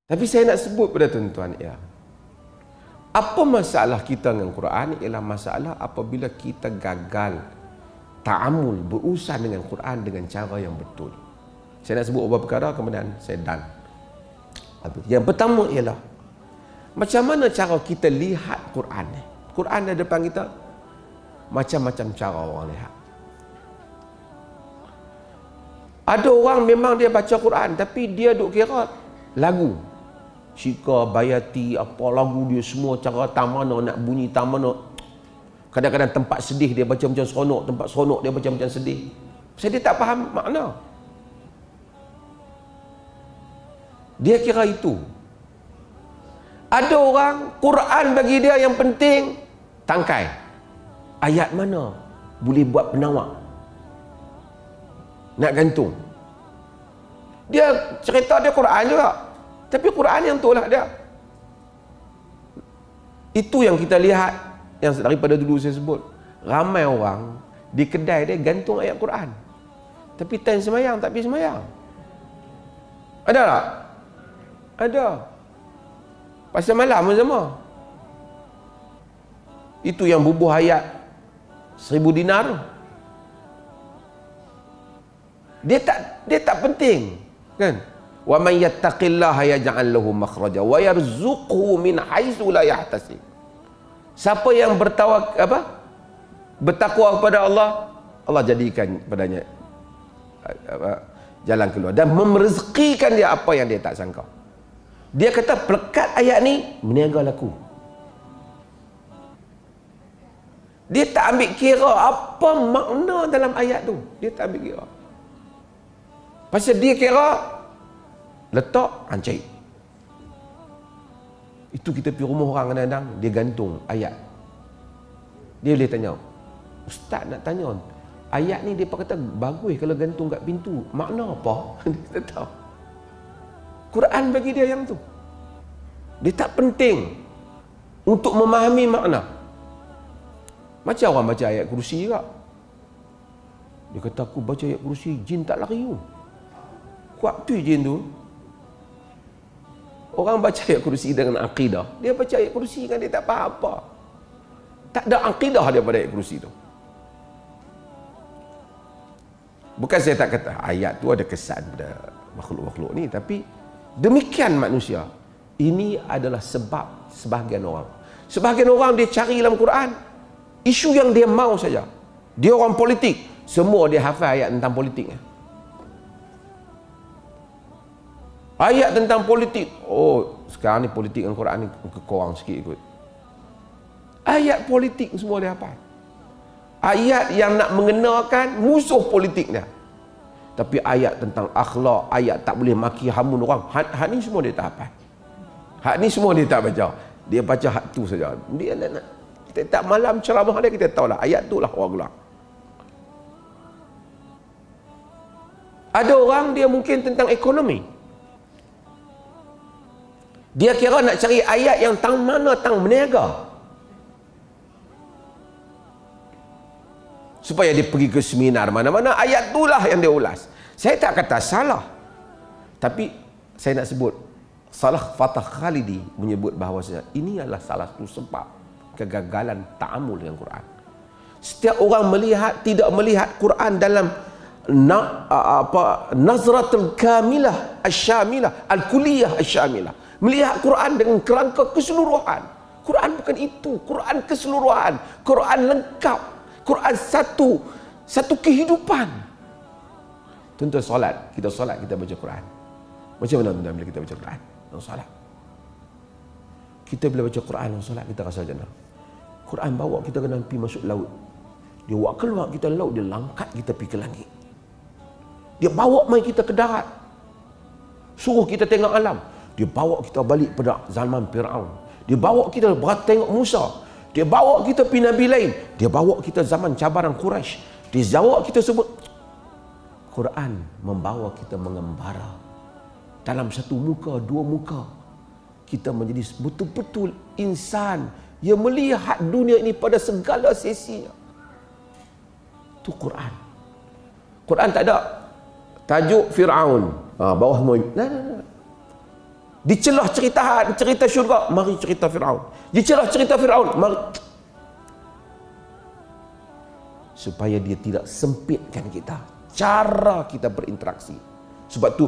Tapi saya nak sebut pada tuan-tuan ya, apa masalah kita dengan Quran ialah masalah apabila kita gagal ta'amul, berurusan dengan Quran dengan cara yang betul. Saya nak sebut beberapa perkara, kemudian saya dan. Yang pertama ialah macam mana cara kita lihat Quran ni. Quran ada depan kita, macam-macam cara orang lihat. Ada orang memang dia baca Quran tapi dia duk kira lagu. Syika, Bayati, apa lagu dia semua cara tamana nak bunyi tamana. Kadang-kadang tempat sedih dia baca macam seronok, tempat seronok dia baca macam sedih. Sebab dia tak faham makna. Dia kira itu. Ada orang Quran bagi dia yang penting tangkai. Ayat mana boleh buat penawar, nak gantung. Dia cerita dia Quran juga, tapi Quran yang tolak dia. Itu yang kita lihat, yang daripada dulu saya sebut. Ramai orang di kedai dia gantung ayat Quran, tapi time semayang tak pergi semayang. Ada tak? Ada. Pasal malam pun sama. Itu yang bubuh ayat 1000 dinar. Dia tak penting, kan? Wa man yattaqillaha yaj'al lahu makhraja wa yarzuqhu min haitsu la yahtasib. Siapa yang bertakwa kepada Allah, Allah jadikan padanya jalan keluar dan merezekikan dia apa yang dia tak sangka. Dia kata pelekat ayat ni meniaga laku. Dia tak ambil kira apa makna dalam ayat tu. Dia tak ambil kira. Pasal dia kira letak ancai. Itu kita pergi rumah orang kadang-kadang, dia gantung ayat. Dia boleh tanya, ustaz nak tanya, ayat ni dia kata bagus kalau gantung kat pintu. Makna apa? Dia tahu. Quran bagi dia yang tu. Dia tak penting untuk memahami makna. Macam orang baca ayat kursi juga. Dia kata aku baca ayat kursi, jin tak lari tu. Kuat tu jin tu. Orang baca ayat kursi dengan akidah. Dia baca ayat kursi kan dia tak faham apa. Tak ada akidah daripada ayat kursi tu. Bukan saya tak kata ayat tu ada kesan pada makhluk-makhluk ni, tapi demikian manusia. Ini adalah sebab sebahagian orang. Sebahagian orang dia cari dalam Quran isu yang dia mau saja. Dia orang politik, semua dia hafal ayat tentang politiknya. Ayat tentang politik. Oh, sekarang ni politik dengan Quran ni kekurang sikit ikut. Ayat politik semua dia hafal. Ayat yang nak mengenalkan musuh politik dia. Tapi ayat tentang akhlak, ayat tak boleh maki hamun orang, hak ni semua dia tak hafal. Hak ni semua dia tak baca. Dia baca hak tu saja. Dia nak kita tak malam ceramah dia kita tahulah ayat tu lah orang gelar. Ada orang dia mungkin tentang ekonomi. Dia kira nak cari ayat yang tang mana tang berniaga. Supaya dia pergi ke seminar mana-mana, ayat itulah yang dia ulas. Saya tak kata salah. Tapi saya nak sebut, Salah Fatah Khalidi menyebut bahawa ini adalah salah satu sebab kegagalan ta'amul dengan Quran. Setiap orang tidak melihat Quran dalam nazratul kamilah asyamilah, al-kuliyah asyamilah. Melihat Quran dengan kerangka keseluruhan. Quran bukan itu, Quran keseluruhan, Quran lengkap. Quran satu kehidupan. Tuan-tuan solat, kita baca Quran. Macam mana tuan-tuan bila kita baca Quran dalam solat? Kita bila baca Quran dalam solat kita rasa macam mana? Quran bawa kita kena pergi masuk laut. Dia bawa keluar kita laut, dia langkat kita pergi ke langit. Dia bawa mai kita ke darat. Suruh kita tengok alam. Dia bawa kita balik pada zaman Firaun. Dia bawa kita tengok Musa. Dia bawa kita pergi Nabi lain. Dia bawa kita zaman cabaran Quraisy. Dia bawa kita sebut. Quran membawa kita mengembara. Dalam satu muka, dua muka. Kita menjadi betul-betul insan yang melihat dunia ini pada segala sisinya. Itu Quran. Quran tak ada tajuk Firaun. Bawah semua. Nah. Dicelah cerita syurga, mari cerita Firaun. Dicelah cerita Firaun, mari, supaya dia tidak sempitkan kita cara kita berinteraksi. Sebab tu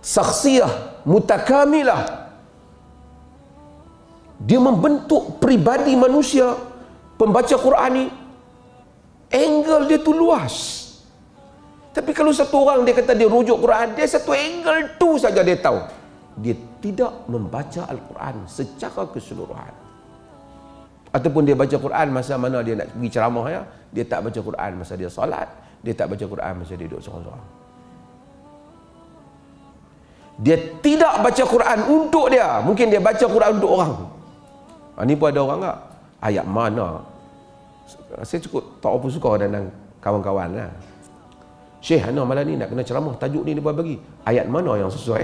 syakhsiyah mutakamilah, dia membentuk pribadi manusia. Pembaca Quran ni angle dia tu luas. Tapi kalau satu orang dia kata dia rujuk Quran, dia satu angle tu saja dia tahu. Dia tidak membaca Al-Quran secara keseluruhan. Ataupun dia baca Quran masa mana dia nak pergi ceramah, ya, dia tak baca Quran masa dia solat, dia tak baca Quran masa dia duduk seorang-seorang. Dia tidak baca Quran untuk dia, mungkin dia baca Quran untuk orang. Ni pun ada orang tak? Ayat mana? Saya cukup tak apa suka dengan kawan-kawan lah. Syekh, ana malam ni nak kena ceramah, tajuk ni dia buat bagi. Ayat mana yang sesuai?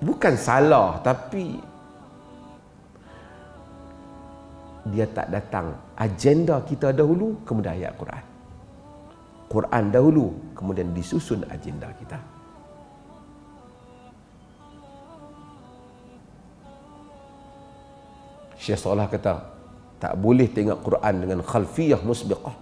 Bukan salah, tapi dia tak datang. Agenda kita dahulu, kemudian ayat Quran. Quran dahulu, kemudian disusun agenda kita. Syekh Salah kata, tak boleh tengok Quran dengan khalfiyah musbiqah,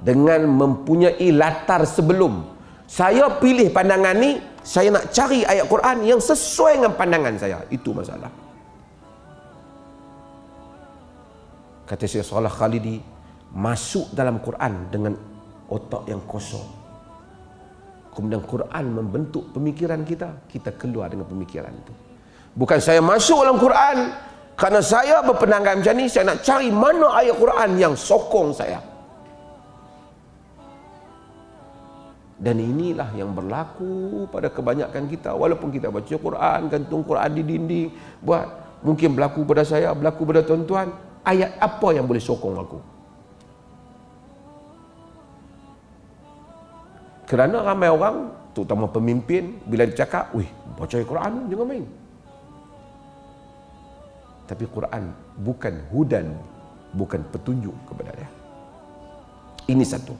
dengan mempunyai latar sebelum. Saya pilih pandangan ni, saya nak cari ayat Quran yang sesuai dengan pandangan saya. Itu masalah. Kata Syekh Salah Khalidi, masuk dalam Quran dengan otak yang kosong. Kemudian Quran membentuk pemikiran kita, kita keluar dengan pemikiran itu. Bukan saya masuk dalam Quran karena saya berpandangan macam ni, saya nak cari mana ayat Quran yang sokong saya. Dan inilah yang berlaku pada kebanyakan kita. Walaupun kita baca Quran, gantung Quran di dinding, buat, mungkin berlaku pada saya, berlaku pada tuan-tuan. Ayat apa yang boleh sokong aku? Kerana ramai orang, terutama pemimpin, bila dia cakap, wih, baca Quran, jangan main. Tapi Quran bukan hudan, bukan petunjuk kepada dia. Ini satu.